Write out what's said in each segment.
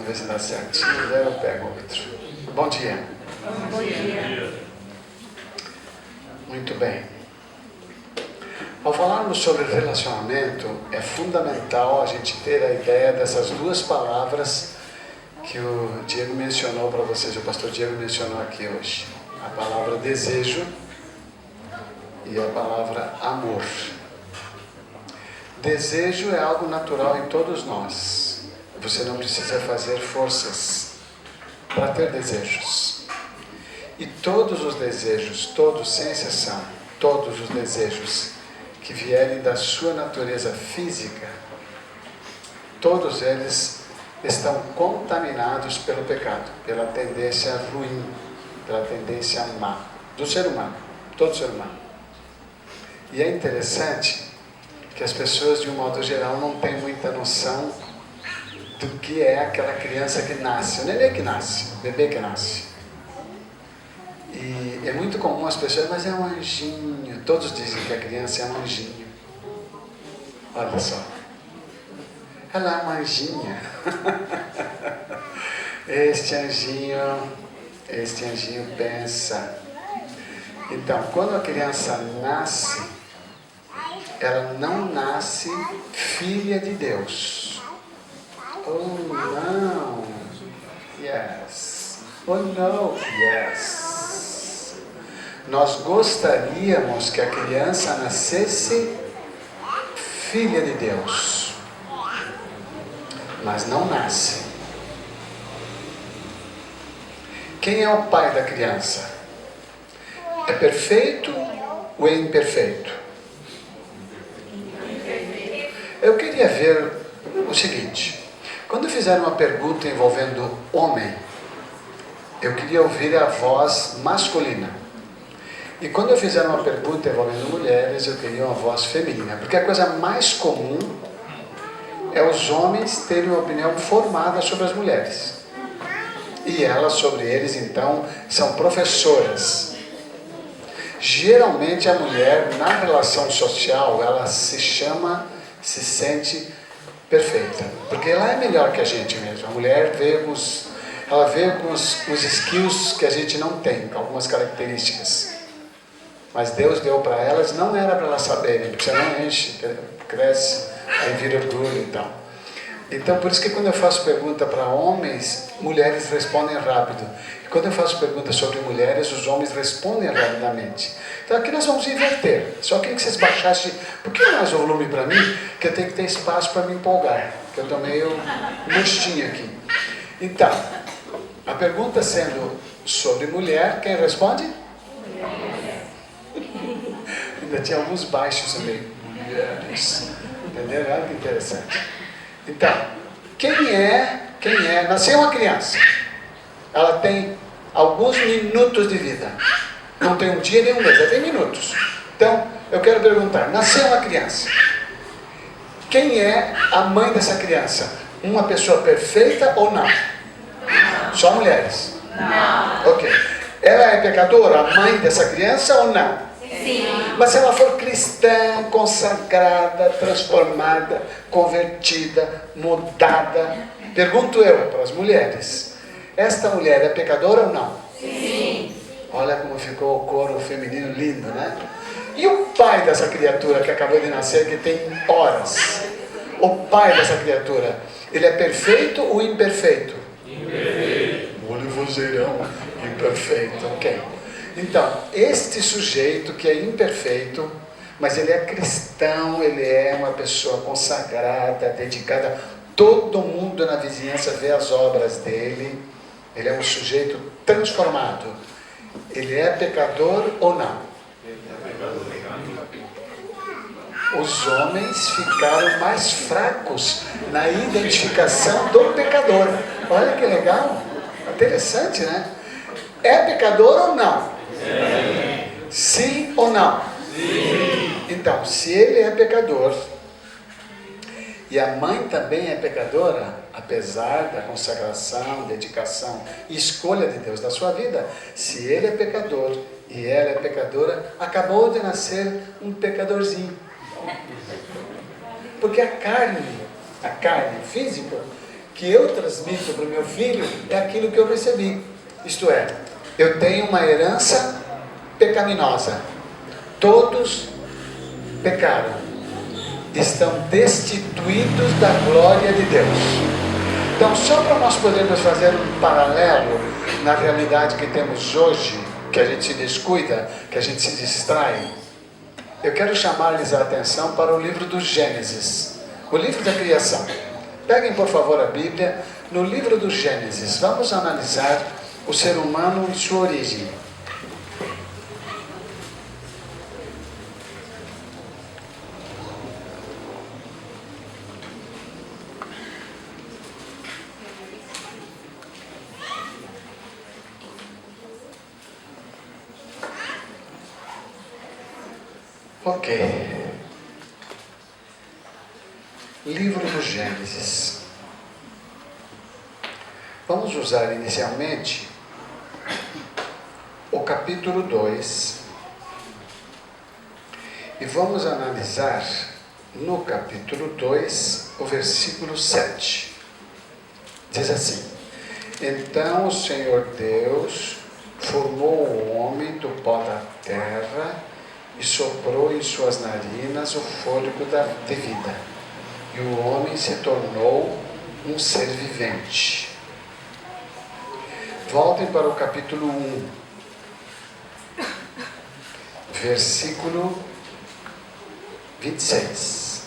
ver se dá certo. Se não der, eu pego outro. Bom dia. Bom dia. Muito bem. Ao falarmos sobre relacionamento, é fundamental a gente ter a ideia dessas duas palavras que o Diego mencionou para vocês, o pastor Diego mencionou aqui hoje. A palavra desejo e a palavra amor. Desejo é algo natural em todos nós. Você não precisa fazer forças para ter desejos. E todos os desejos, todos sem exceção, todos os desejos que vierem da sua natureza física, todos eles estão contaminados pelo pecado, pela tendência ruim, pela tendência má, do ser humano, todo ser humano. E é interessante que as pessoas, de um modo geral, não têm muita noção do que é aquela criança que nasce, o neném que nasce, o bebê que nasce. E é muito comum as pessoas, mas é um anjinho, todos dizem que a criança é um anjinho. Olha só, ela é uma anjinha. Este anjinho pensa. Então, quando a criança nasce, ela não nasce filha de Deus. Oh não, yes. Oh no, yes. Nós gostaríamos que a criança nascesse filha de Deus, mas não nasce. Quem é o pai da criança? É perfeito ou é imperfeito? Eu queria ver o seguinte: quando fizeram uma pergunta envolvendo homem, eu queria ouvir a voz masculina. E quando eu fizer uma pergunta envolvendo mulheres, eu queria uma voz feminina. Porque a coisa mais comum é os homens terem uma opinião formada sobre as mulheres. E elas sobre eles, então, são professoras. Geralmente a mulher, na relação social, ela se sente perfeita. Porque ela é melhor que a gente mesmo. A mulher veio com os skills que a gente não tem, com algumas características. Mas Deus deu para elas, não era para elas saberem, porque você não enche, cresce, aí vira orgulho e tal. Então, por isso que quando eu faço pergunta para homens, mulheres respondem rápido. E quando eu faço pergunta sobre mulheres, os homens respondem rapidamente. Então aqui nós vamos inverter. Só queria que vocês baixassem um pouquinho mais o volume para mim, que eu tenho que ter espaço para me empolgar, que eu estou meio mostinho aqui. Então, a pergunta sendo sobre mulher, quem responde? Ainda tinha alguns baixos também. Mulheres. Entenderam? Olha que interessante. Então, quem é? Nasceu uma criança. Ela tem alguns minutos de vida. Não tem um dia nem um mês, ela tem minutos. Então, eu quero perguntar, nasceu uma criança. Quem é a mãe dessa criança? Uma pessoa perfeita ou não? Só mulheres? Não. Ok. Ela é pecadora, a mãe dessa criança ou não? Sim. Mas se ela for cristã, consagrada, transformada, convertida, mudada, pergunto eu para as mulheres, esta mulher é pecadora ou não? Sim. Olha como ficou o coro feminino lindo, né? E o pai dessa criatura que acabou de nascer, que tem horas? O pai dessa criatura, ele é perfeito ou imperfeito? Imperfeito. Olha o vozeirão, imperfeito, ok. Então, este sujeito que é imperfeito, mas ele é cristão, ele é uma pessoa consagrada, dedicada, todo mundo na vizinhança vê as obras dele, ele é um sujeito transformado. Ele é pecador ou não? Os homens ficaram mais fracos na identificação do pecador. Olha que legal, interessante, né? É pecador ou não? Sim ou não? Sim. Então, se ele é pecador e a mãe também é pecadora, apesar da consagração, dedicação e escolha de Deus na sua vida, se ele é pecador e ela é pecadora, acabou de nascer um pecadorzinho. Porque a carne física, que eu transmito para o meu filho é aquilo que eu recebi. Isto é, eu tenho uma herança pecaminosa. Todos pecaram, estão destituídos da glória de Deus. Então, só para nós podermos fazer um paralelo na realidade que temos hoje, que a gente se descuida, que a gente se distrai, eu quero chamar-lhes a atenção para o livro do Gênesis, o livro da criação. Peguem, por favor, a Bíblia. No livro do Gênesis, vamos analisar o ser humano e sua origem. Ok. Livro do Gênesis. Vamos usar inicialmente o capítulo 2 e vamos analisar no capítulo 2 o versículo 7. Diz assim: Então o Senhor Deus formou o homem do pó da terra e soprou em suas narinas o fôlego de vida, e o homem se tornou um ser vivente. Voltem para o capítulo 1, versículo 26.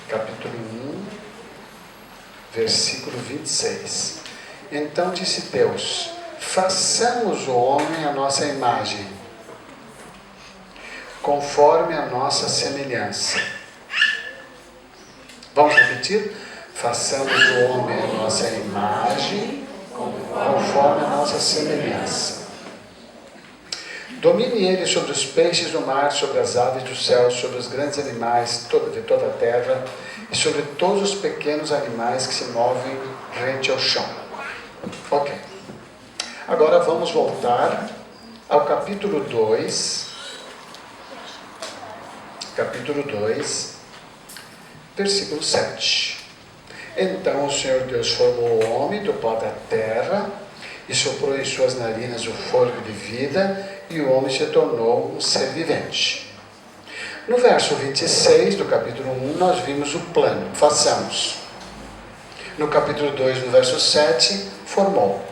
Capítulo 1, versículo 26. Então disse Deus: façamos o homem à nossa imagem, conforme a nossa semelhança. Vamos repetir? Façamos o homem à nossa imagem, conforme a nossa semelhança. Domine ele sobre os peixes do mar, sobre as aves do céu, sobre os grandes animais de toda a terra e sobre todos os pequenos animais que se movem rente ao chão. Ok. Agora vamos voltar ao capítulo 2. Capítulo 2, versículo 7. Então o Senhor Deus formou o homem do pó da terra e soprou em suas narinas o fôlego de vida, e o homem se tornou um ser vivente. No verso 26 do capítulo 1, nós vimos o plano: façamos. No capítulo 2, no verso 7, formou.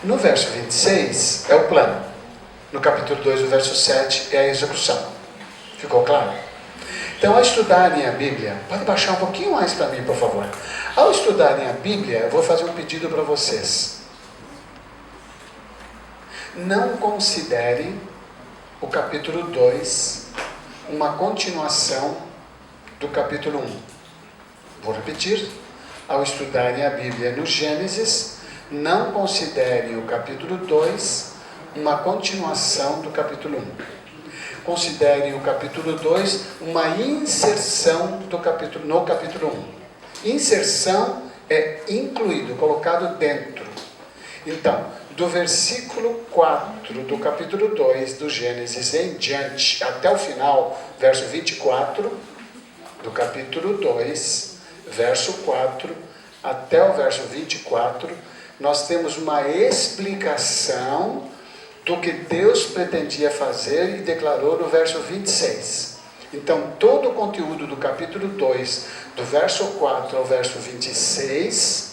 No verso 26 é o plano. No capítulo 2, no verso 7, é a execução. Ficou claro? Então, ao estudarem a Bíblia, pode baixar um pouquinho mais para mim, por favor. Ao estudarem a Bíblia, eu vou fazer um pedido para vocês. Não considerem o capítulo 2 uma continuação do capítulo 1. Vou repetir. Ao estudarem a Bíblia no Gênesis, não considerem o capítulo 2 uma continuação do capítulo 1. Considerem o capítulo 2 uma inserção no capítulo 1. Inserção é incluído, colocado dentro. Então, do versículo 4 do capítulo 2 do Gênesis em diante, até o final, verso 24, do capítulo 2, verso 4, até o verso 24, nós temos uma explicação do que Deus pretendia fazer e declarou no verso 26. Então, todo o conteúdo do capítulo 2, do verso 4 ao verso 26,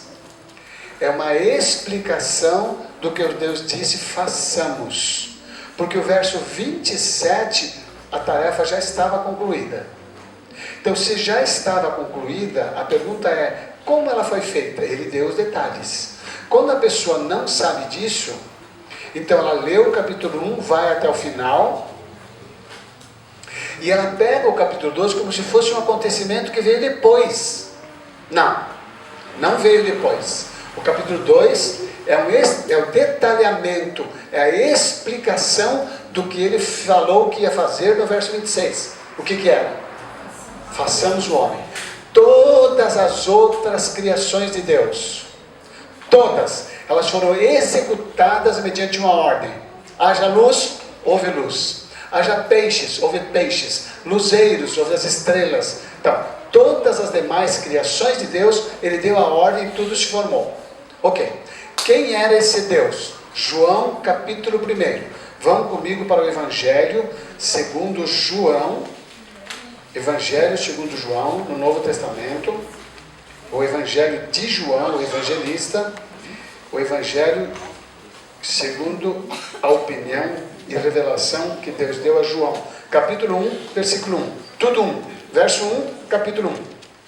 é uma explicação do que Deus disse: façamos. Porque o verso 27, a tarefa já estava concluída. Então, se já estava concluída, a pergunta é: como ela foi feita? Ele deu os detalhes. Quando a pessoa não sabe disso, então ela lê o capítulo 1, vai até o final, e ela pega o capítulo 2 como se fosse um acontecimento que veio depois. Não veio depois. O capítulo 2 é o detalhamento, é a explicação do que ele falou que ia fazer no verso 26. O que era? Façamos o homem. Todas as outras criações de Deus, todas, elas foram executadas mediante uma ordem. Haja luz, houve luz. Haja peixes, houve peixes. luzeiros, sobre as estrelas. Então, todas as demais criações de Deus, Ele deu a ordem e tudo se formou. Ok. Quem era esse Deus? João capítulo 1. Vamos comigo para o Evangelho segundo João. Evangelho segundo João, no Novo Testamento. O Evangelho de João, o evangelista. O Evangelho segundo a opinião e revelação que Deus deu a João. Capítulo 1, versículo 1. Tudo 1. Verso 1, capítulo 1.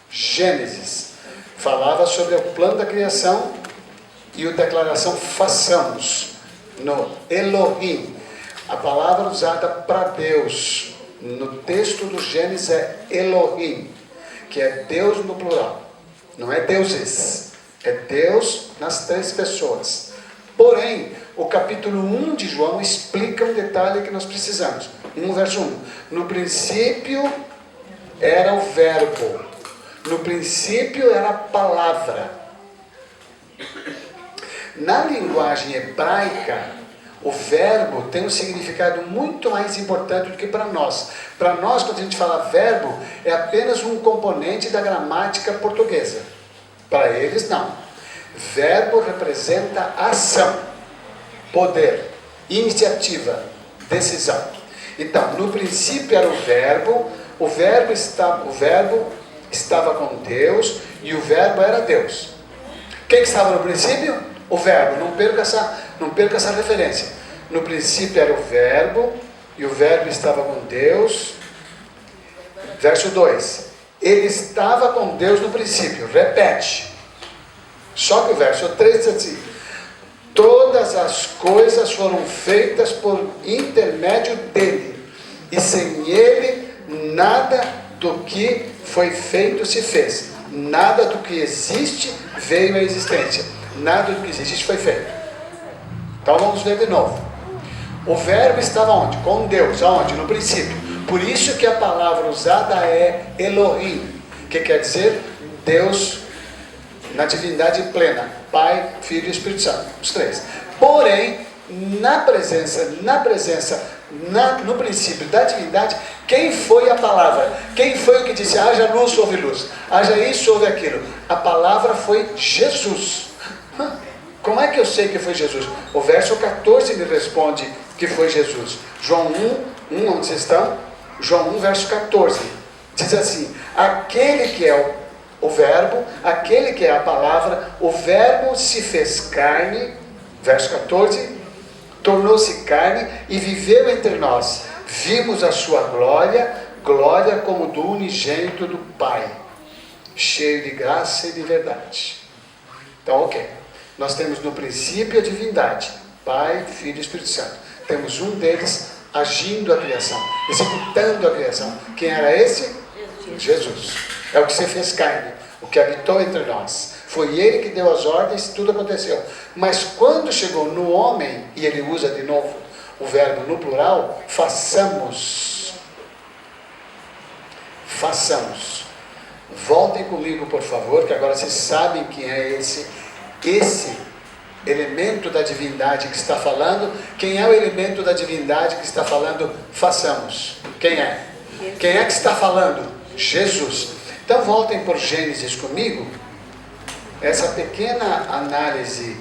Gênesis. Falava sobre o plano da criação e a declaração façamos. No Elohim. A palavra usada para Deus no texto do Gênesis é Elohim, que é Deus no plural. Não é deuses. É Deus nas 3 pessoas. Porém, o capítulo 1 de João explica um detalhe que nós precisamos. 1 verso 1. No princípio era o verbo. No princípio era a palavra. Na linguagem hebraica, o verbo tem um significado muito mais importante do que para nós. Para nós, quando a gente fala verbo, é apenas um componente da gramática portuguesa. Para eles, não. Verbo representa ação, poder, iniciativa, decisão. Então, no princípio era o verbo estava com Deus e o verbo era Deus. Quem estava no princípio? O verbo. Não perca essa referência. No princípio era o verbo e o verbo estava com Deus. Verso 2. Ele estava com Deus no princípio. Repete. Só que o verso 3 diz assim: todas as coisas foram feitas por intermédio dele, e sem ele nada do que foi feito se fez. Nada do que existe veio à existência. Nada do que existe foi feito. Então vamos ver de novo. O verbo estava onde? Com Deus. Aonde? No princípio. Por isso que a palavra usada é Elohim, que quer dizer Deus na divindade plena, Pai, Filho e Espírito Santo, os 3. Porém, no princípio da divindade, quem foi a palavra? Quem foi o que disse, haja luz, houve luz, haja isso, houve aquilo? A palavra foi Jesus. Como é que eu sei que foi Jesus? O verso 14 me responde que foi Jesus. João 1, onde vocês estão? João 1, verso 14. Diz assim: aquele que é o verbo, aquele que é a palavra, o verbo se fez carne, verso 14, tornou-se carne e viveu entre nós. Vimos a sua glória, glória como do unigênito do Pai, cheio de graça e de verdade. Então, ok. Nós temos no princípio a divindade, Pai, Filho e Espírito Santo. Temos um deles agindo a criação, executando a criação. Quem era esse? Jesus. É o que se fez carne, o que habitou entre nós. Foi ele que deu as ordens, tudo aconteceu. Mas quando chegou no homem, e ele usa de novo o verbo no plural, façamos. Façamos. Voltem comigo, por favor, que agora vocês sabem quem é esse elemento da divindade que está falando. Quem é o elemento da divindade que está falando? Façamos. Quem é? Quem é que está falando? Jesus. Então voltem por Gênesis comigo. Essa pequena análise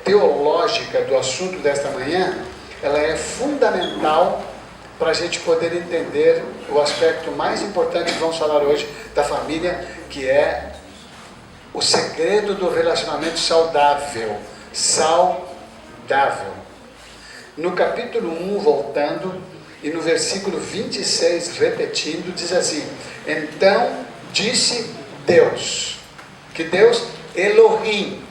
teológica do assunto desta manhã, ela é fundamental para a gente poder entender o aspecto mais importante que vamos falar hoje da família, que é o segredo do relacionamento saudável. Saudável. No capítulo 1, voltando, e no versículo 26, repetindo, diz assim: então disse Deus. Que Deus? Elohim.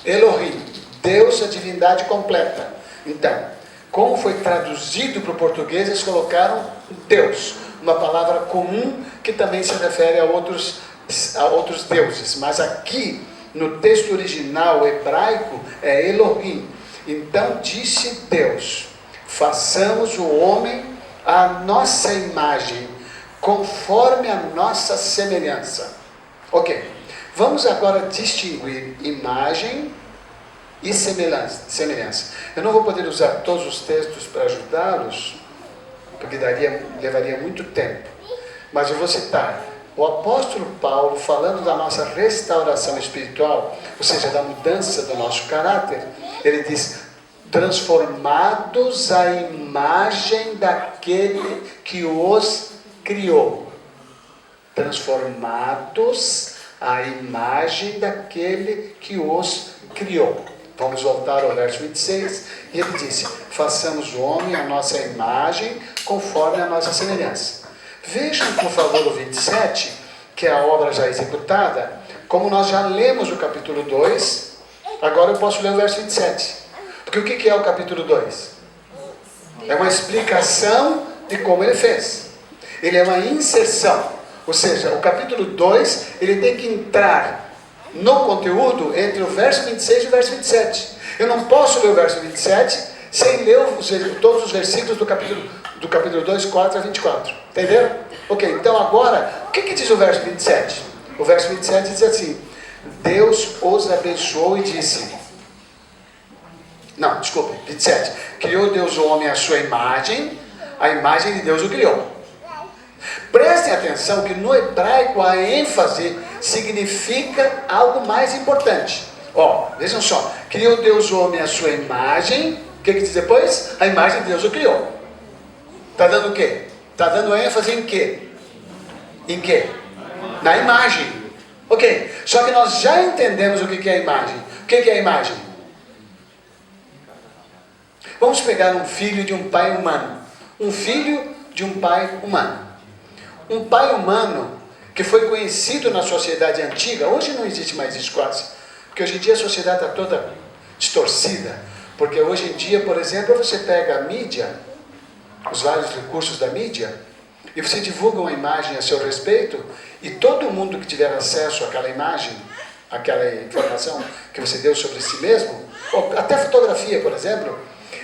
Elohim. Deus, a divindade completa. Então, como foi traduzido para o português, eles colocaram Deus. Uma palavra comum que também se refere a outros deuses. Mas aqui, no texto original hebraico, é Elohim. Então disse Deus: façamos o homem à nossa imagem, conforme a nossa semelhança. Ok. Vamos agora distinguir imagem e semelhança. Eu não vou poder usar todos os textos para ajudá-los, porque levaria muito tempo. Mas eu vou citar o apóstolo Paulo falando da nossa restauração espiritual, ou seja, da mudança do nosso caráter. Ele diz: transformados à imagem daquele que os criou. Transformados à imagem daquele que os criou. Vamos voltar ao verso 26, e ele disse: façamos o homem à nossa imagem, conforme a nossa semelhança. Vejam, por favor, o 27, que é a obra já executada. Como nós já lemos o capítulo 2, agora eu posso ler o verso 27. Porque o que é o capítulo 2? É uma explicação de como ele fez. Ele é uma inserção. Ou seja, o capítulo 2, ele tem que entrar no conteúdo entre o verso 26 e o verso 27. Eu não posso ler o verso 27 sem ler todos os versículos do capítulo 2, 4 a 24. Entenderam? Ok, então agora, o que diz o verso 27? O verso 27 diz assim: Deus os abençoou e disse... Não, desculpe, 27. Criou Deus o homem à sua imagem, a imagem de Deus o criou. Prestem atenção que no hebraico a ênfase significa algo mais importante. Vejam só. Criou Deus o homem à sua imagem. O que diz depois? A imagem de Deus o criou. Está dando o quê? Está dando ênfase em quê? Em quê? Na imagem. Ok. Só que nós já entendemos o que é a imagem. O que é a imagem? Vamos pegar um filho de um pai humano. Um filho de um pai humano. Um pai humano que foi conhecido na sociedade antiga. Hoje não existe mais isso quase. Porque hoje em dia a sociedade está toda distorcida. Porque hoje em dia, por exemplo, você pega a mídia, os vários recursos da mídia, e você divulga uma imagem a seu respeito, e todo mundo que tiver acesso àquela imagem, àquela informação que você deu sobre si mesmo, ou até fotografia, por exemplo,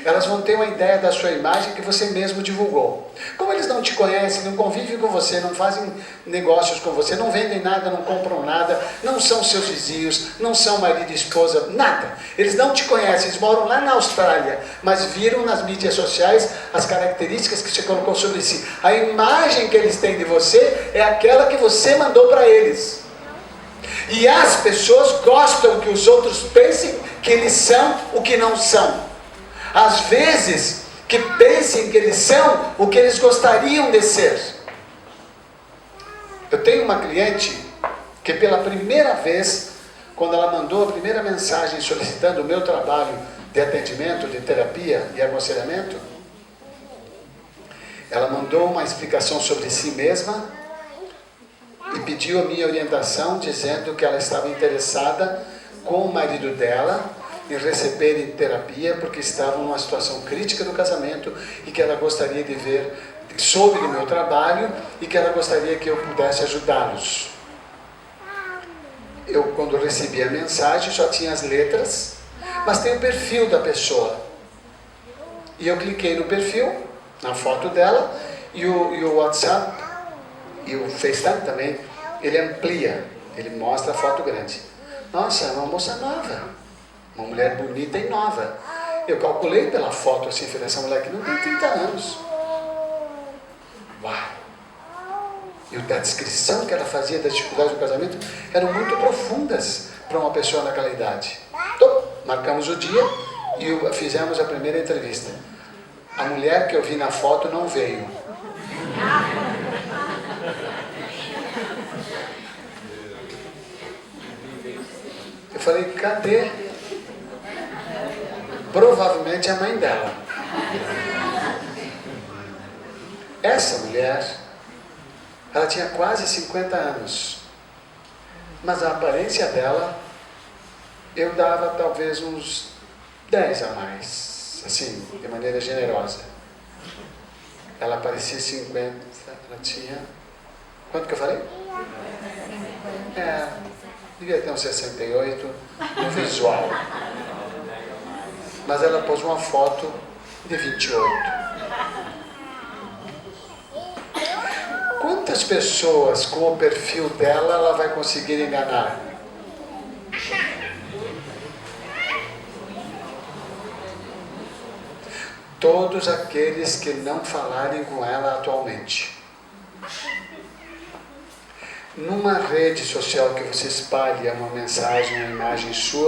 elas vão ter uma ideia da sua imagem que você mesmo divulgou. Como eles não te conhecem, não convivem com você, não fazem negócios com você, não vendem nada, não compram nada, não são seus vizinhos, não são marido e esposa, nada. Eles não te conhecem, eles moram lá na Austrália, mas viram nas mídias sociais as características que você colocou sobre si. A imagem que eles têm de você é aquela que você mandou para eles. E as pessoas gostam que os outros pensem que eles são o que não são. Às vezes, que pensem que eles são o que eles gostariam de ser. Eu tenho uma cliente que pela primeira vez, quando ela mandou a primeira mensagem solicitando o meu trabalho de atendimento, de terapia e aconselhamento, ela mandou uma explicação sobre si mesma e pediu a minha orientação, dizendo que ela estava interessada com o marido dela em receberem terapia, porque estavam numa situação crítica do casamento e que ela gostaria de ver, soube do meu trabalho e que ela gostaria que eu pudesse ajudá-los. Eu, quando recebi a mensagem, só tinha as letras, mas tem o perfil da pessoa. E eu cliquei no perfil, na foto dela, e o WhatsApp, e o FaceTime também, ele amplia, ele mostra a foto grande. Nossa, é uma moça nova. Uma mulher bonita e nova. Eu calculei pela foto assim, falei, essa mulher aqui não tem 30 anos. Uau! E a descrição que ela fazia das dificuldades do casamento eram muito profundas para uma pessoa naquela idade. Então, marcamos o dia e fizemos a primeira entrevista. A mulher que eu vi na foto não veio. Eu falei, cadê? Provavelmente a mãe dela. Essa mulher, ela tinha quase 50 anos. Mas a aparência dela, eu dava talvez uns 10 a mais. Assim, de maneira generosa. Ela parecia 50, ela tinha... Quanto que eu falei? Devia ter uns 68 no visual. Mas ela pôs uma foto de 28. Quantas pessoas com o perfil dela ela vai conseguir enganar? todos aqueles que não falarem com ela atualmente. Numa rede social que você espalha uma mensagem, uma imagem sua,